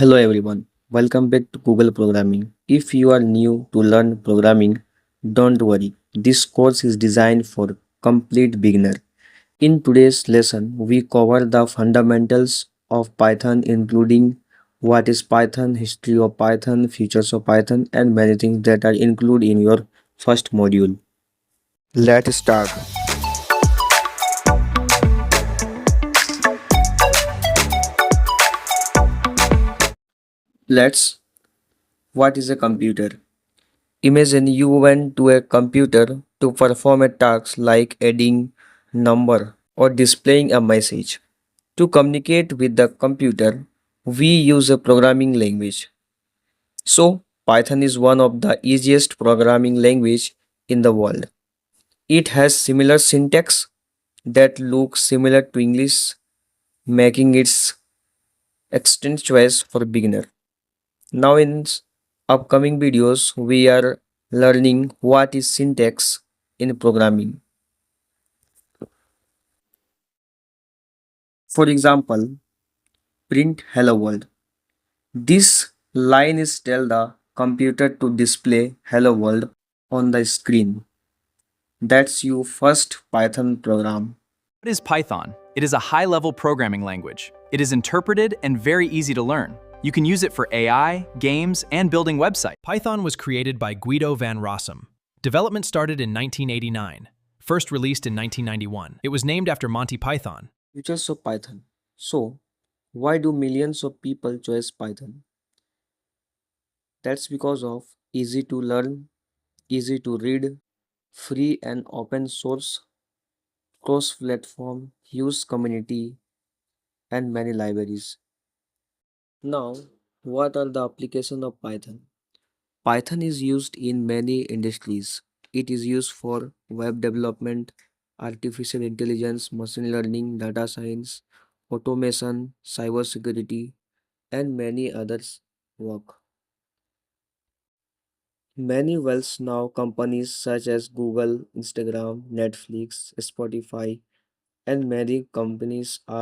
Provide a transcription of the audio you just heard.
Hello everyone, welcome back to Google Programming. If you are new to learn programming, don't worry. This course is designed for complete beginner. In today's lesson, we cover the fundamentals of Python including what is Python, history of Python, features of Python and many things that are included in your first module. Let's start. Let's What is a computer? Imagine you went to a computer to perform a task like adding number or displaying a message. To communicate with the computer, we use a programming language. So, Python is one of the easiest programming language in the world. It has similar syntax that looks similar to English, making it excellent choice for beginner. Now in upcoming videos, we are learning what is syntax in programming. For example, print hello world. This line is tell the computer to display hello world on the screen. That's your first Python program. What is Python? It is a high-level programming language. It is interpreted and very easy to learn. You can use it for AI, games, and building websites. Python was created by Guido van Rossum. Development started in 1989, first released in 1991. It was named after Monty Python. Features of Python. So, why do millions of people choose Python? That's because of easy to learn, easy to read, free and open source, cross-platform, huge community, and many libraries. Now, what are the applications of Python? Python is used in many industries. It is used for web development, artificial intelligence, machine learning, data science, automation, cybersecurity, and many others work. Many well-known companies such as Google, Instagram, Netflix, Spotify, and many companies are